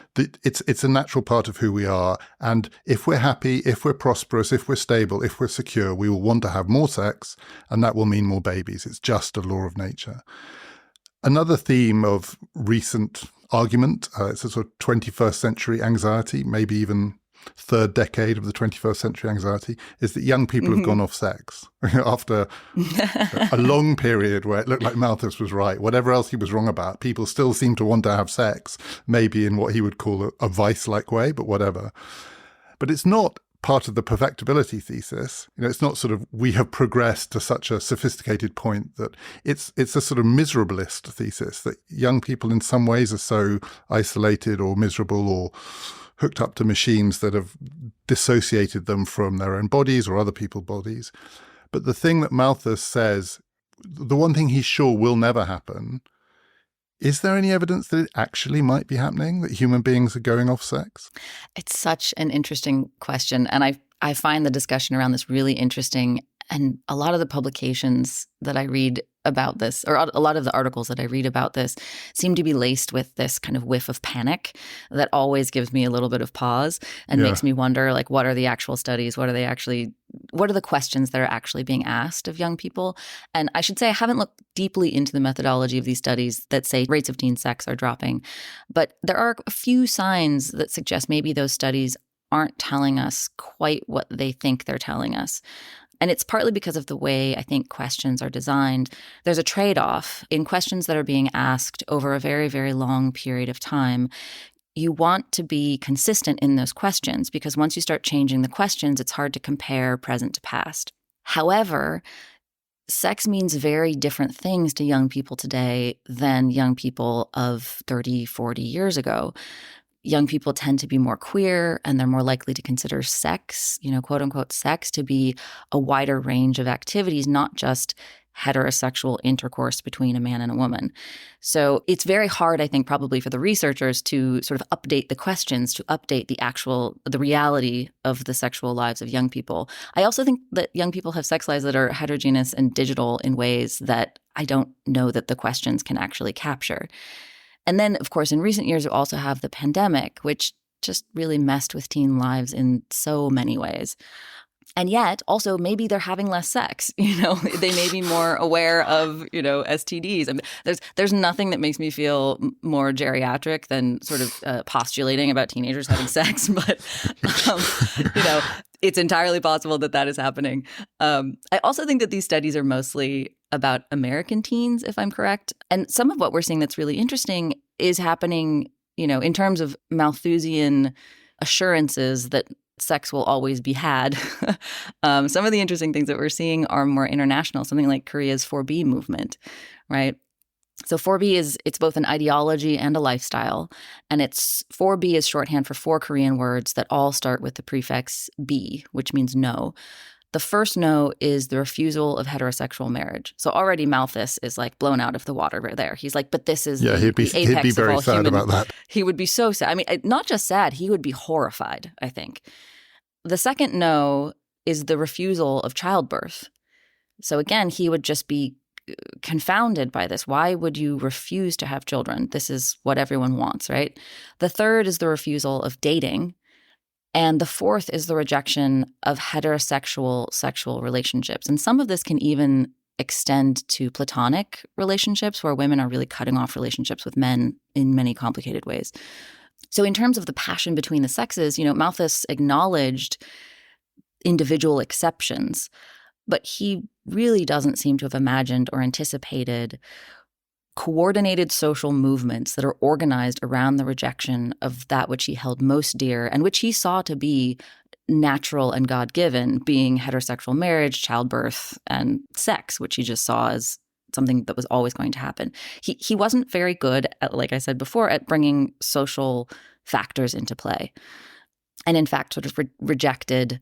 it's a natural part of who we are. And if we're happy, if we're prosperous, if we're stable, if we're secure, we will want to have more sex, and that will mean more babies. It's just a law of nature. Another theme of recent argument, it's a sort of 21st century anxiety, maybe even third decade of the 21st century anxiety, is that young people have gone off sex after a long period where it looked like Malthus was right. Whatever else he was wrong about, people still seem to want to have sex, maybe in what he would call a vice-like way, but whatever. But it's not part of the perfectibility thesis. It's not sort of we have progressed to such a sophisticated point that it's a sort of miserabilist thesis that young people in some ways are so isolated or miserable or hooked up to machines that have dissociated them from their own bodies or other people's bodies. But the thing that Malthus says, the one thing he's sure will never happen, is there any evidence that it actually might be happening, that human beings are going off sex? It's such an interesting question. And I find the discussion around this really interesting. And a lot of the publications that I read about this, or a lot of the articles that I read about this, seem to be laced with this kind of whiff of panic that always gives me a little bit of pause and makes me wonder, like, what are the actual studies? What are the questions that are actually being asked of young people? And I should say I haven't looked deeply into the methodology of these studies that say rates of teen sex are dropping. But there are a few signs that suggest maybe those studies aren't telling us quite what they think they're telling us. And it's partly because of the way I think questions are designed. There's a trade-off in questions that are being asked over a very, very long period of time. You want to be consistent in those questions because once you start changing the questions, it's hard to compare present to past. However, sex means very different things to young people today than young people of 30, 40 years ago. Young people tend to be more queer and they're more likely to consider sex, quote unquote sex, to be a wider range of activities, not just heterosexual intercourse between a man and a woman. So it's very hard, I think, probably for the researchers to sort of update the questions, to update the reality of the sexual lives of young people. I also think that young people have sex lives that are heterogeneous and digital in ways that I don't know that the questions can actually capture. And then, of course, in recent years, we also have the pandemic, which just really messed with teen lives in so many ways. And yet, also, maybe they're having less sex. They may be more aware of, STDs. I mean, there's nothing that makes me feel more geriatric than sort of postulating about teenagers having sex. But, it's entirely possible that is happening. I also think that these studies are mostly about American teens, if I'm correct. And some of what we're seeing that's really interesting is happening, in terms of Malthusian assurances that sex will always be had. Some of the interesting things that we're seeing are more international, something like Korea's 4B movement, right? So 4B it's both an ideology and a lifestyle. And 4B is shorthand for 4 Korean words that all start with the prefix B, which means no. The first no is the refusal of heterosexual marriage. So already Malthus is like blown out of the water right there. He's like, but this is the apex he'd be very of all sad human. about that. He would be so sad. I mean, not just sad, he would be horrified, I think. The second no is the refusal of childbirth. So again, he would just be confounded by this. Why would you refuse to have children? This is what everyone wants, right? The third is the refusal of dating. And the fourth is the rejection of heterosexual sexual relationships. And some of this can even extend to platonic relationships where women are really cutting off relationships with men in many complicated ways. So in terms of the passion between the sexes, Malthus acknowledged individual exceptions, but he really doesn't seem to have imagined or anticipated coordinated social movements that are organized around the rejection of that which he held most dear and which he saw to be natural and God-given, being heterosexual marriage, childbirth, and sex, which he just saw as something that was always going to happen. He wasn't very good at, like I said before, at bringing social factors into play. And in fact, sort of rejected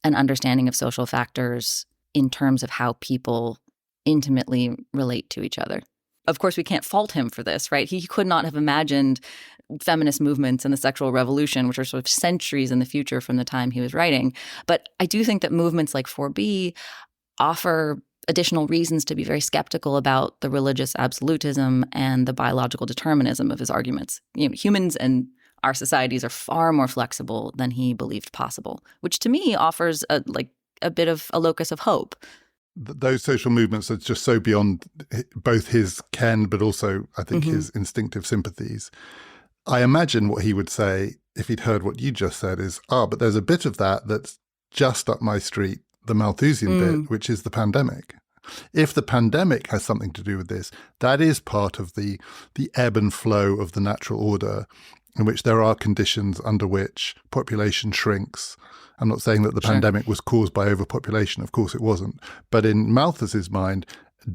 an understanding of social factors in terms of how people intimately relate to each other. Of course, we can't fault him for this, right? He could not have imagined feminist movements and the sexual revolution, which are sort of centuries in the future from the time he was writing. But I do think that movements like 4B offer additional reasons to be very skeptical about the religious absolutism and the biological determinism of his arguments. Humans and our societies are far more flexible than he believed possible, which to me offers a bit of a locus of hope. Those social movements are just so beyond both his ken, but also, I think, his instinctive sympathies. I imagine what he would say if he'd heard what you just said is, but there's a bit of that that's just up my street, the Malthusian bit, which is the pandemic. If the pandemic has something to do with this, that is part of the ebb and flow of the natural order in which there are conditions under which population shrinks. I'm not saying that the pandemic was caused by overpopulation. Of course it wasn't. But in Malthus's mind,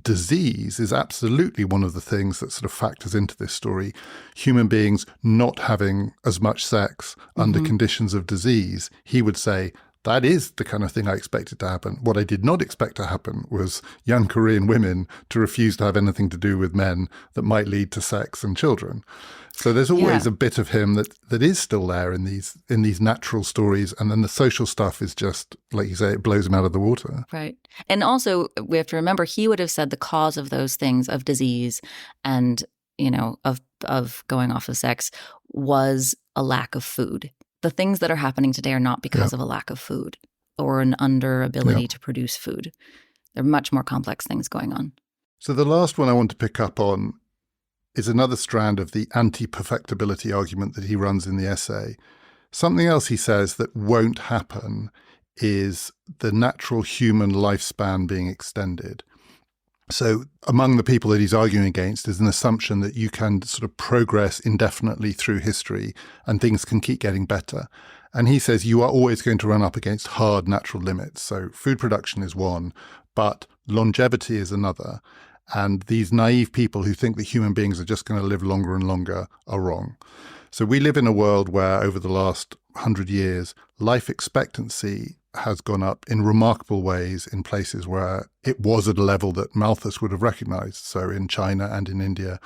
disease is absolutely one of the things that sort of factors into this story. Human beings not having as much sex under conditions of disease, he would say, that is the kind of thing I expected to happen. What I did not expect to happen was young Korean women to refuse to have anything to do with men that might lead to sex and children. So there's always a bit of him that is still there in these natural stories. And then the social stuff is just, like you say, it blows him out of the water. Right. And also we have to remember he would have said the cause of those things, of disease and, of going off of sex, was a lack of food. The things that are happening today are not because of a lack of food or an underability to produce food. There are much more complex things going on. So the last one I want to pick up on is another strand of the anti-perfectibility argument that he runs in the essay. Something else he says that won't happen is the natural human lifespan being extended. So among the people that he's arguing against is an assumption that you can sort of progress indefinitely through history and things can keep getting better. And he says you are always going to run up against hard natural limits. So food production is one, but longevity is another. And these naive people who think that human beings are just going to live longer and longer are wrong. So we live in a world where over the last 100 years, life expectancy has gone up in remarkable ways in places where it was at a level that Malthus would have recognized. So in China and in India,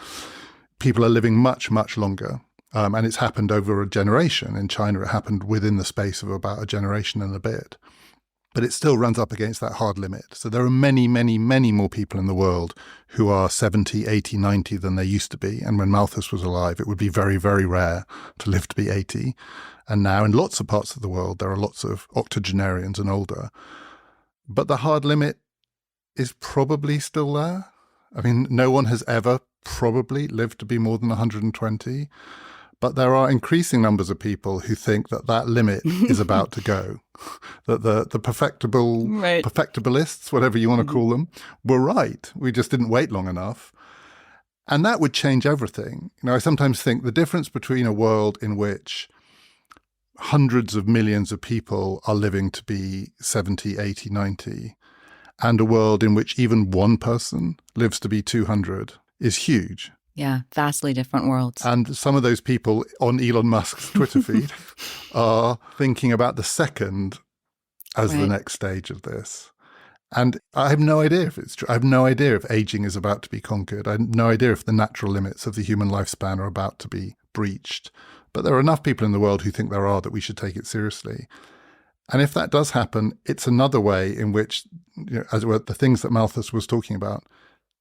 people are living much, much longer. And it's happened over a generation. In China, it happened within the space of about a generation and a bit. But it still runs up against that hard limit. So there are many, many, many more people in the world who are 70, 80, 90 than there used to be. And when Malthus was alive, it would be very, very rare to live to be 80. And now in lots of parts of the world, there are lots of octogenarians and older. But the hard limit is probably still there. I mean, no one has ever probably lived to be more than 120. But there are increasing numbers of people who think that that limit is about to go, that the perfectibilists, whatever you want to call them, were right. We just didn't wait long enough. And that would change everything. You know, I sometimes think the difference between a world in which hundreds of millions of people are living to be 70, 80, 90, and a world in which even one person lives to be 200 is huge. Yeah, vastly different worlds. And some of those people on Elon Musk's Twitter feed are thinking about the second as the next stage of this. And I have no idea if it's true. I have no idea if aging is about to be conquered. I have no idea if the natural limits of the human lifespan are about to be breached. But there are enough people in the world who think there are that we should take it seriously. And if that does happen, it's another way in which, you know, as it were, the things that Malthus was talking about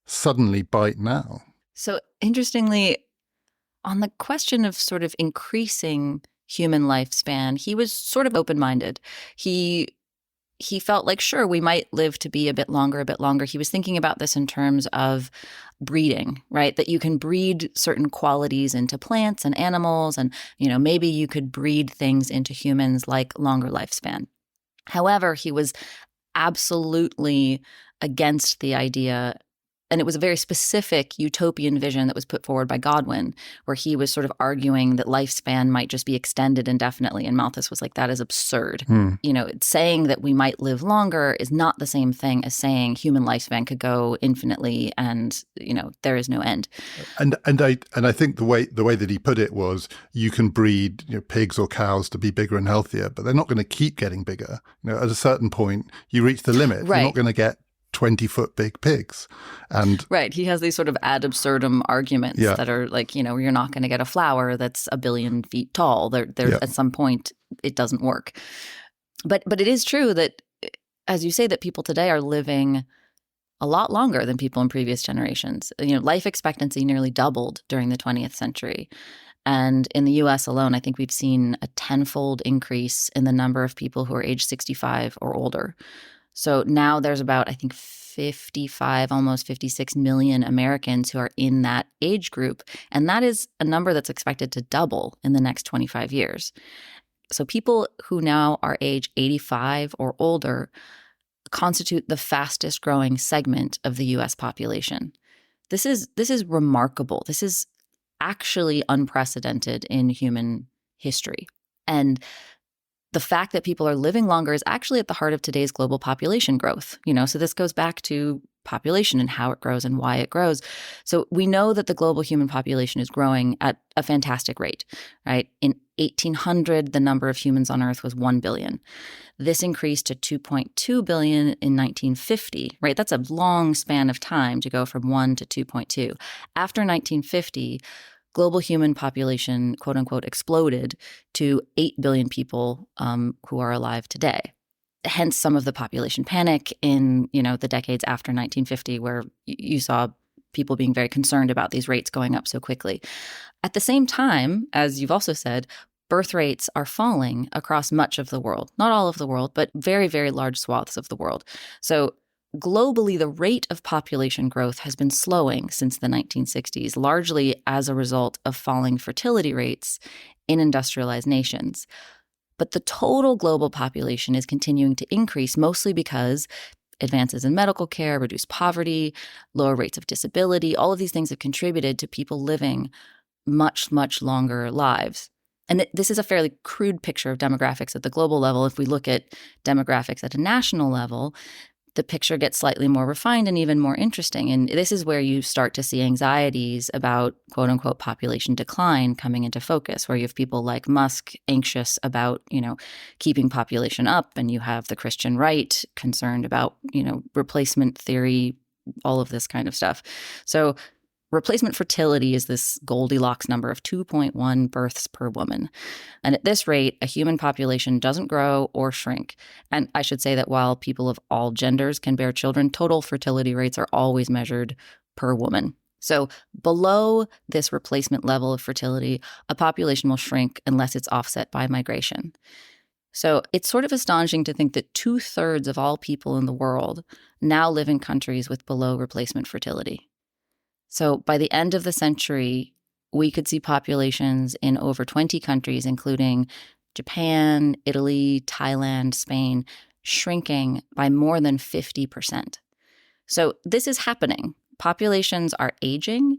suddenly bite now. So interestingly, on the question of sort of increasing human lifespan, he was sort of open-minded. He felt like, sure, we might live to be a bit longer. He was thinking about this in terms of breeding, right? That you can breed certain qualities into plants and animals, and, you know, maybe you could breed things into humans like longer lifespan. However, he was absolutely against the idea. And it was a very specific utopian vision that was put forward by Godwin, where he was sort of arguing that lifespan might just be extended indefinitely. And Malthus was like, that is absurd. You know, saying that we might live longer is not the same thing as saying human lifespan could go infinitely and, you know, there is no end. And I think the way that he put it was, you can breed, you know, pigs or cows to be bigger and healthier, but they're not going to keep getting bigger. You know, at a certain point, you reach the limit. Right. You're not going to get 20-foot big pigs. And right. He has these sort of ad absurdum arguments that are like, you know, you're not going to get a flower that's 1 billion feet tall. There at some point, it doesn't work. But it is true that, as you say, that people today are living a lot longer than people in previous generations. You know, life expectancy nearly doubled during the 20th century. And in the U.S. alone, I think we've seen a 10-fold increase in the number of people who are age 65 or older. So now there's about, I think, 55, almost 56 million Americans who are in that age group. And that is a number that's expected to double in the next 25 years. So people who now are age 85 or older constitute the fastest growing segment of the U.S. population. This is remarkable. This is actually unprecedented in human history. And the fact that people are living longer is actually at the heart of today's global population growth. You know, so this goes back to population and how it grows and why it grows. So we know that the global human population is growing at a fantastic rate, right? In 1800, the number of humans on Earth was 1 billion. This increased to 2.2 billion in 1950, right? That's a long span of time to go from 1 to 2.2. After 1950, global human population, quote unquote, exploded to 8 billion people who are alive today. Hence some of the population panic in, you know, the decades after 1950, where you saw people being very concerned about these rates going up so quickly. At the same time, as you've also said, birth rates are falling across much of the world. Not all of the world, but very, very large swaths of the world. So globally, the rate of population growth has been slowing since the 1960s, largely as a result of falling fertility rates in industrialized nations. But the total global population is continuing to increase, mostly because advances in medical care, reduced poverty, lower rates of disability, all of these things have contributed to people living much, much longer lives. And this is a fairly crude picture of demographics at the global level. If we look at demographics at a national level, the picture gets slightly more refined and even more interesting. And this is where you start to see anxieties about quote unquote population decline coming into focus, where you have people like Musk anxious about, keeping population up, and you have the Christian right concerned about, replacement theory, all of this kind of stuff. So replacement fertility is this Goldilocks number of 2.1 births per woman. And at this rate, a human population doesn't grow or shrink. And I should say that while people of all genders can bear children, total fertility rates are always measured per woman. So below this replacement level of fertility, a population will shrink unless it's offset by migration. So it's sort of astonishing to think that 2/3 of all people in the world now live in countries with below replacement fertility. So by the end of the century, we could see populations in over 20 countries, including Japan, Italy, Thailand, Spain, shrinking by more than 50%. So this is happening. Populations are aging,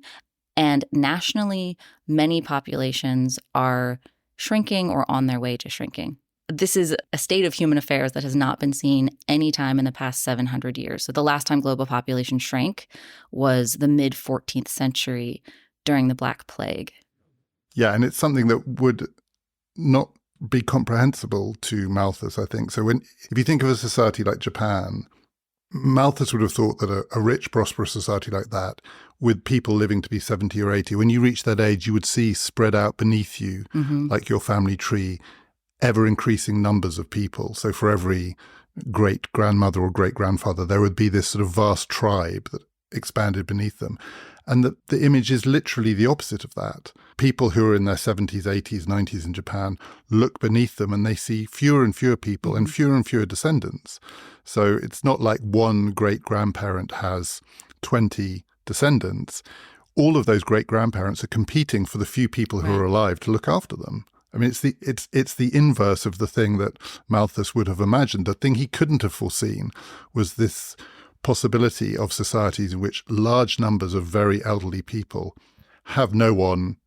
and nationally, many populations are shrinking or on their way to shrinking. This is a state of human affairs that has not been seen any time in the past 700 years. So the last time global population shrank was the mid-14th century during the Black Plague. Yeah, and it's something that would not be comprehensible to Malthus, I think. So if you think of a society like Japan, Malthus would have thought that a rich, prosperous society like that, with people living to be 70 or 80, when you reach that age, you would see spread out beneath you, like your family tree, ever-increasing numbers of people. So for every great-grandmother or great-grandfather, there would be this sort of vast tribe that expanded beneath them. And the image is literally the opposite of that. People who are in their 70s, 80s, 90s in Japan look beneath them and they see fewer and fewer people and fewer descendants. So it's not like one great-grandparent has 20 descendants. All of those great-grandparents are competing for the few people who are alive to look after them. I mean, it's the inverse of the thing that Malthus would have imagined. The thing he couldn't have foreseen was this possibility of societies in which large numbers of very elderly people have no one,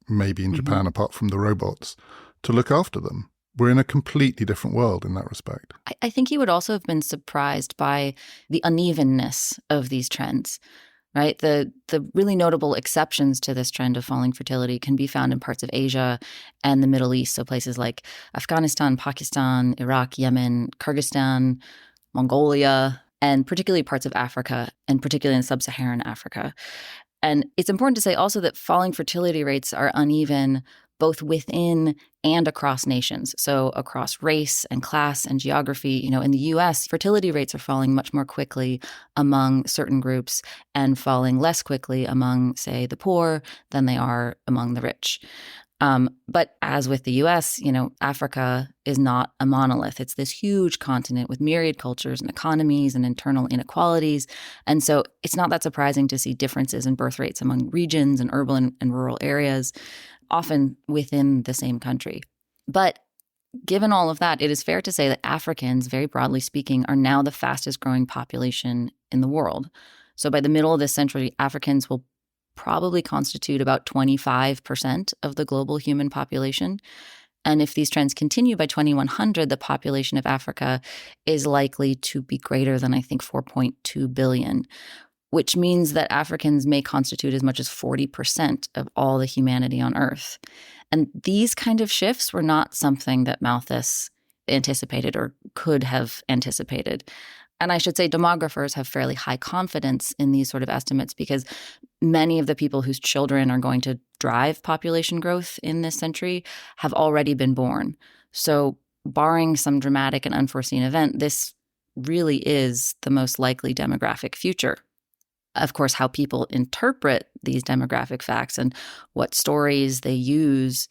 maybe in Japan, apart from the robots, to look after them. We're in a completely different world in that respect. I think he would also have been surprised by the unevenness of these trends. Right? The really notable exceptions to this trend of falling fertility can be found in parts of Asia and the Middle East. So places like Afghanistan, Pakistan, Iraq, Yemen, Kyrgyzstan, Mongolia, and particularly parts of Africa, and particularly in sub-Saharan Africa. And it's important to say also that falling fertility rates are uneven both within and across nations. So across race and class and geography, in the US, fertility rates are falling much more quickly among certain groups and falling less quickly among, say, the poor than they are among the rich. But as with the US, Africa is not a monolith. It's this huge continent with myriad cultures and economies and internal inequalities. And so it's not that surprising to see differences in birth rates among regions and urban and rural areas, often within the same country. But given all of that, it is fair to say that Africans, very broadly speaking, are now the fastest growing population in the world. So by the middle of this century, Africans will probably constitute about 25% of the global human population. And if these trends continue by 2100, the population of Africa is likely to be greater than, I think, 4.2 billion, which means that Africans may constitute as much as 40% of all the humanity on Earth. And these kind of shifts were not something that Malthus anticipated or could have anticipated. And I should say demographers have fairly high confidence in these sort of estimates because many of the people whose children are going to drive population growth in this century have already been born. So barring some dramatic and unforeseen event, this really is the most likely demographic future. Of course, how people interpret these demographic facts and what stories they use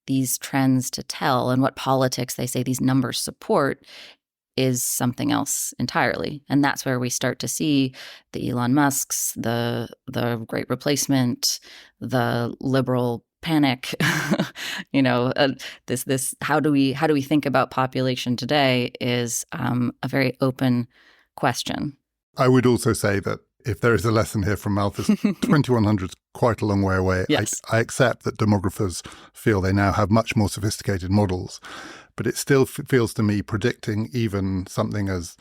these trends to tell and what politics they say these numbers support is something else entirely. And that's where we start to see the Elon Musks, the Great Replacement, the liberal panic. This how do we think about population today is a very open question. I would also say that if there is a lesson here from Malthus, 2100 is quite a long way away. Yes. I accept that demographers feel they now have much more sophisticated models, but it still feels to me predicting even something as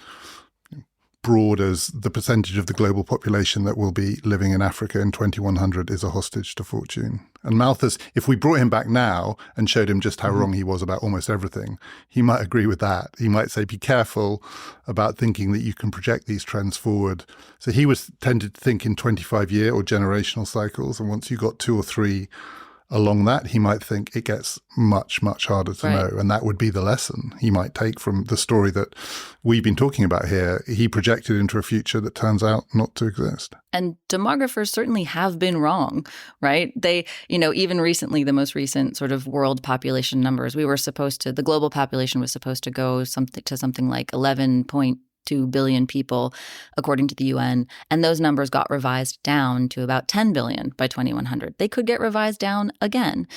broad as the percentage of the global population that will be living in Africa in 2100 is a hostage to fortune. And Malthus, if we brought him back now and showed him just how wrong he was about almost everything, he might agree with that. He might say, be careful about thinking that you can project these trends forward. So he was tended to think in 25-year or generational cycles. And once you got 2 or 3 along that, he might think it gets much, much harder to know. And that would be the lesson he might take from the story that we've been talking about here. He projected into a future that turns out not to exist. And demographers certainly have been wrong, right? They, even recently, the most recent sort of world population numbers, the global population was supposed to go something like 11.2 billion people, according to the UN. And those numbers got revised down to about 10 billion by 2100. They could get revised down again.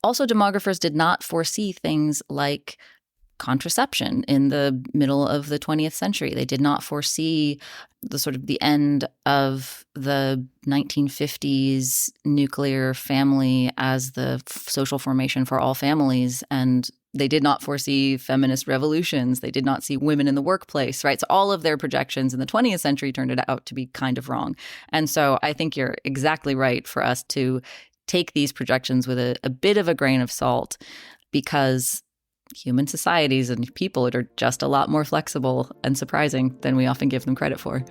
Also, demographers did not foresee things like contraception in the middle of the 20th century. They did not foresee the end of the 1950s nuclear family as the social formation for all families. And they did not foresee feminist revolutions. They did not see women in the workplace, right? So all of their projections in the 20th century turned it out to be kind of wrong. And so I think you're exactly right for us to take these projections with a bit of a grain of salt, because human societies and people are just a lot more flexible and surprising than we often give them credit for.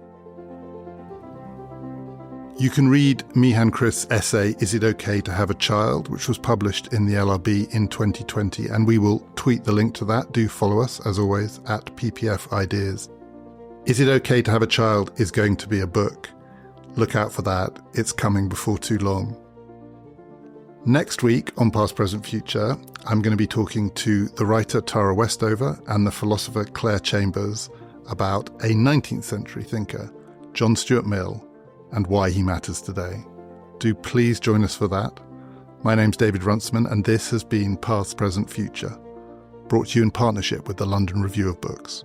You can read Meehan Crist's essay, Is It Okay to Have a Child?, which was published in the LRB in 2020, and we will tweet the link to that. Do follow us, as always, at PPF Ideas. Is It Okay to Have a Child is going to be a book. Look out for that. It's coming before too long. Next week on Past, Present, Future, I'm going to be talking to the writer Tara Westover and the philosopher Claire Chambers about a 19th century thinker, John Stuart Mill, and why he matters today. Do please join us for that. My name's David Runciman, and this has been Past, Present, Future, brought to you in partnership with the London Review of Books.